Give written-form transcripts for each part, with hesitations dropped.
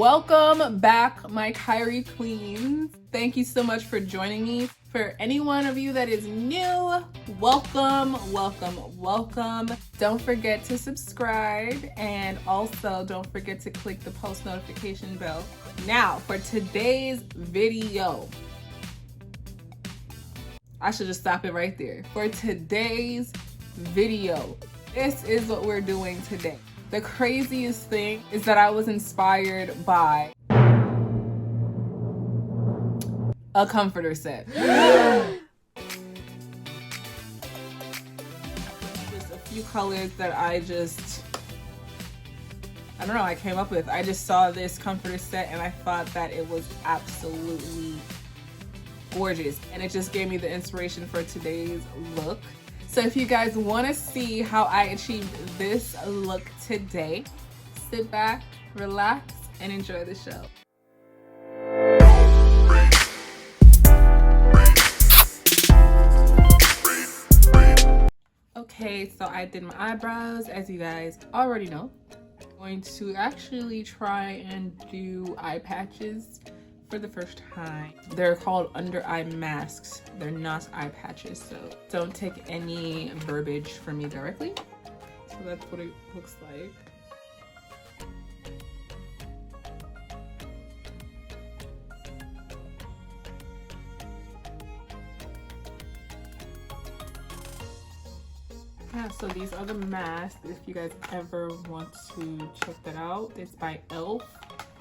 Welcome back, my Kyrie Queens. Thank you so much for joining me. For any one of you that is new, welcome, welcome, welcome. Don't forget to subscribe, and also don't forget to click the post notification bell. Now, for today's video, I should just stop it right there. For today's video, this is what we're doing today. The craziest thing is that I was inspired by a comforter set. Just a few colors that I don't know, I came up with. I just saw this comforter set and I thought that it was absolutely gorgeous. And it just gave me the inspiration for today's look. So if you guys want to see how I achieved this look today, sit back, relax, and enjoy the show. Okay, so I did my eyebrows, as you guys already know. I'm going to actually try and do eye patches for the first time. They're called under eye masks. They're not eye patches, so don't take any verbiage from me directly. So that's what it looks like. Yeah, so these are the masks. If you guys ever want to check that out, it's by e.l.f.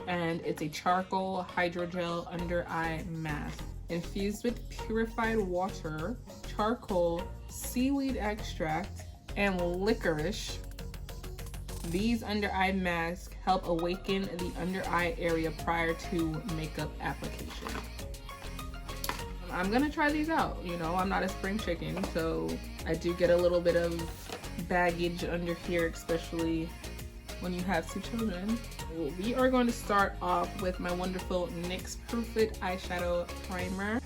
and it's a charcoal hydrogel under eye mask infused with purified water, charcoal, seaweed extract, and licorice. These under eye masks help awaken the under eye area prior to makeup application. I'm gonna try these out. You know, I'm not a spring chicken, so I do get a little bit of baggage under here, especially when you have 2 children. We are going to start off with my wonderful NYX Proof It eyeshadow primer.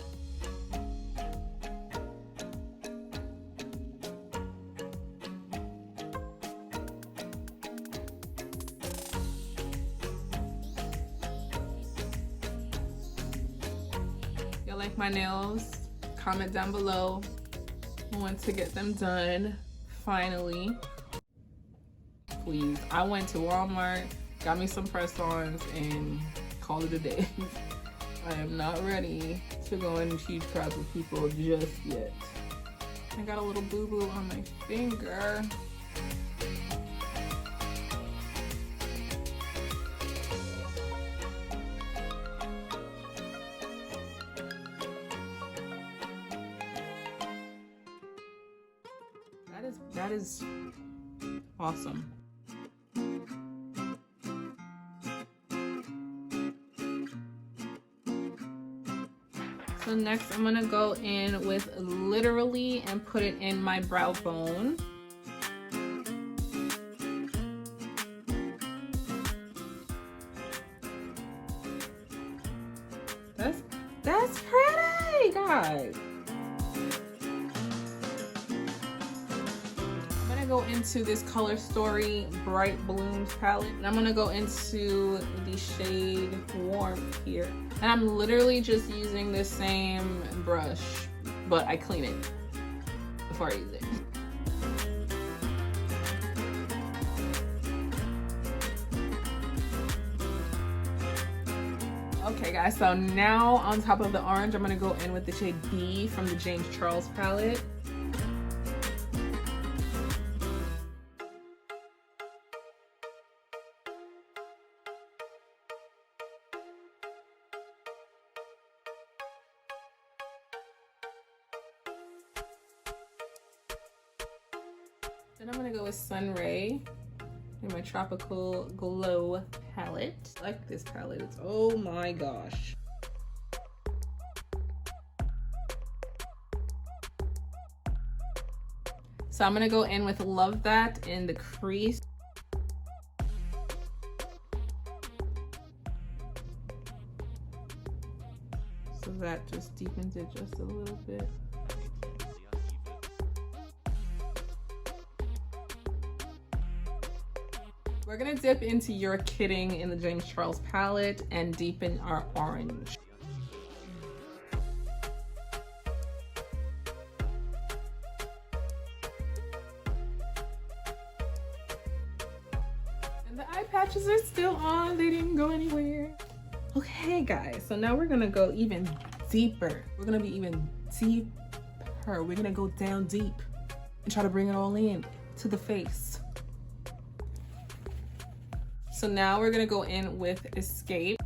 Y'all like my nails? Comment down below. I want to get them done finally. Please. I went to Walmart, got me some press-ons, and called it a day. I am not ready to go in huge crowds with people just yet. I got a little boo-boo on my finger. That is awesome. So next I'm gonna go in with Literally and put it in my brow bone. That's pretty, guys. I'm gonna go into this Color Story Bright Blooms palette, and I'm gonna go into the shade Warmth here. And I'm literally just using the same brush, but I clean it before I use it. Okay guys, so now on top of the orange, I'm gonna go in with the shade B from the James Charles palette. Then I'm gonna go with Sunray in my Tropical Glow palette. I like this palette. It's, oh my gosh. So I'm gonna go in with Love That in the crease. So that just deepens it just a little bit. We're gonna dip into You're Kidding in the James Charles palette and deepen our orange. And the eye patches are still on, they didn't go anywhere. Okay guys, so now we're gonna go even deeper. We're gonna be even deeper. We're gonna go down deep and try to bring it all in to the face. So now we're gonna go in with Escape.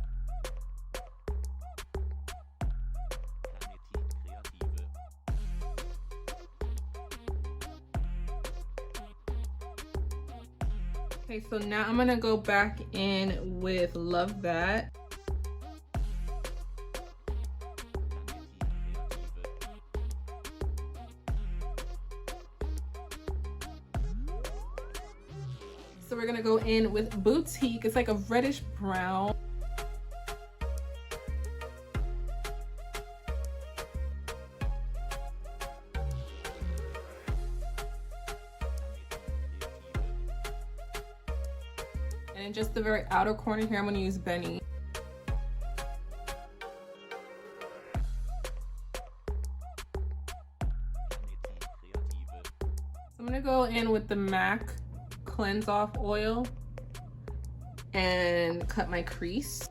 Okay, so now I'm gonna go back in with Love That. So we're gonna go in with Boutique. It's like a reddish brown. And in just the very outer corner here, I'm gonna use Benny. So I'm gonna go in with the MAC Cleanse Off Oil and cut my crease.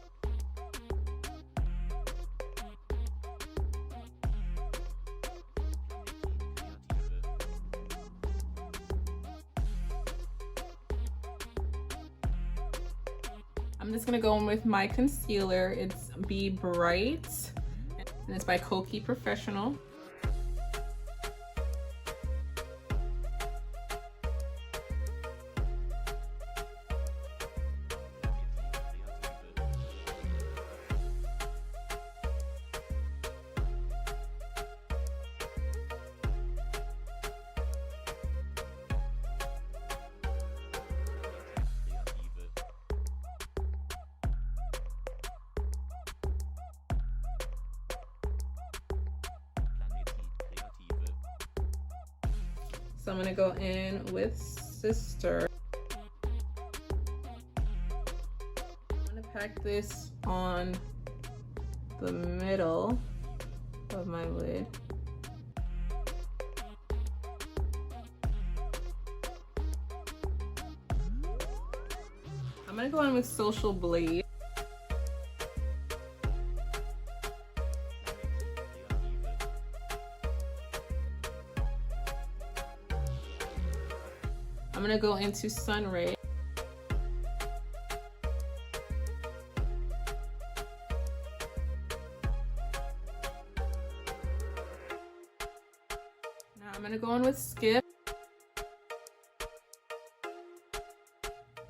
I'm just gonna go in with my concealer. It's Be Bright and it's by Kokie Professional. So I'm gonna go in with Sister. I'm gonna pack this on the middle of my lid. I'm gonna go in with Social Blade. I'm gonna go into Sunray. Now I'm gonna go in with Skip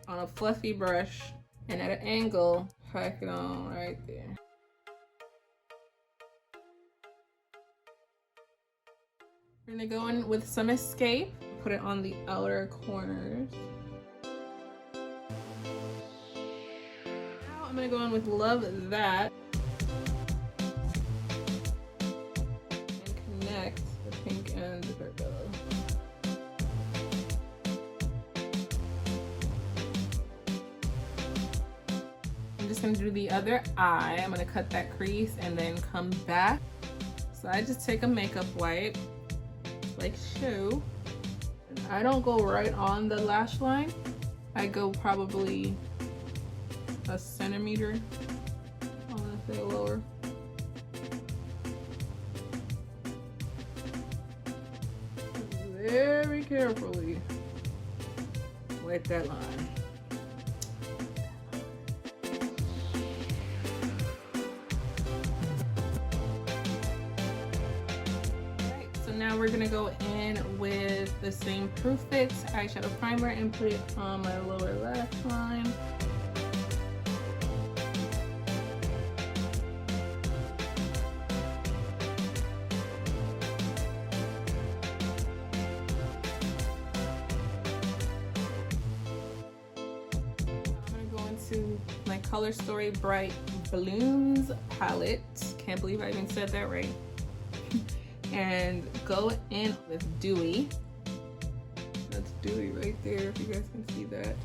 on a fluffy brush and at an angle, pack it on right there. We're gonna go in with some Escape, put it on the outer corners. Now I'm gonna go in with Love That and connect the pink and the purple. I'm just gonna do the other eye. I'm gonna cut that crease and then come back. So I just take a makeup wipe, like so. I don't go right on the lash line. I go probably a centimeter. I want to say lower. Very carefully with that line. Now we're gonna go in with the same Proof Fix eyeshadow primer and put it on my lower lash line. I'm gonna go into my Color Story Bright Balloons palette. Can't believe I even said that right. And go in with Dewy. That's Dewy right there, if you guys can see that.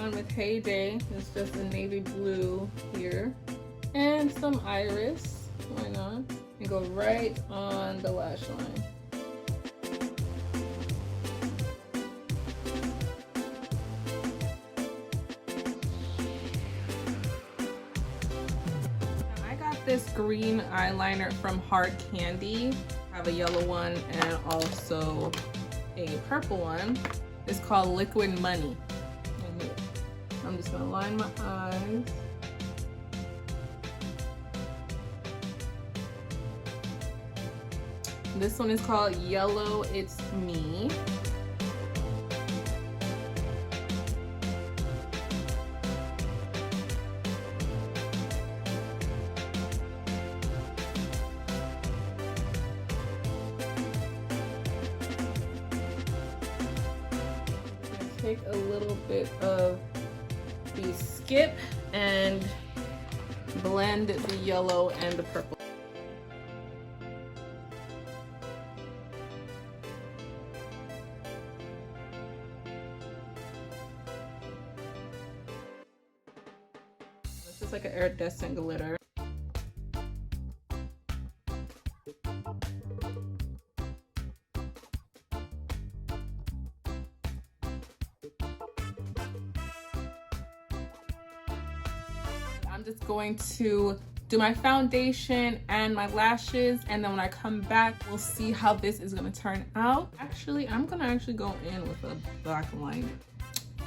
on with Heyday. It's just a navy blue here. And some iris, why not? And go right on the lash line. I got this green eyeliner from Hard Candy. I have a yellow one and also a purple one. It's called Liquid Money. I'm just gonna line my eyes. This one is called Yellow It's Me. Take a little bit of the Skip and blend the yellow and the purple. This is like an iridescent glitter. I'm just going to do my foundation and my lashes, and then when I come back, we'll see how this is gonna turn out. Actually, I'm gonna go in with a black liner.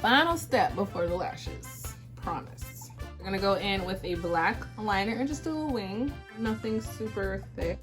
Final step before the lashes, promise. I'm gonna go in with a black liner and just do a wing, nothing super thick.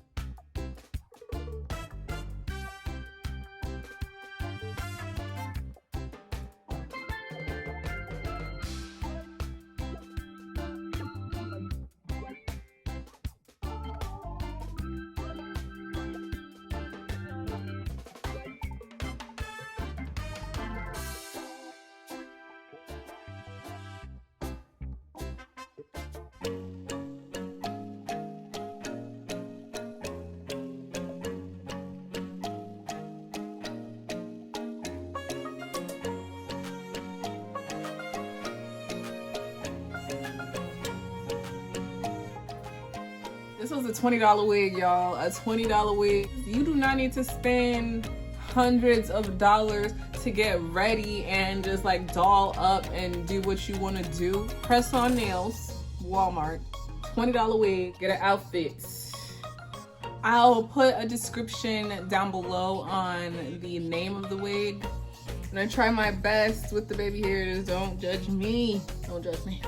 This was a $20 wig, y'all. A $20 wig. You do not need to spend hundreds of dollars to get ready and just like doll up and do what you want to do. Press on nails, Walmart. $20 wig, get an outfit. I'll put a description down below on the name of the wig. And I try my best with the baby hairs. Don't judge me. Don't judge me.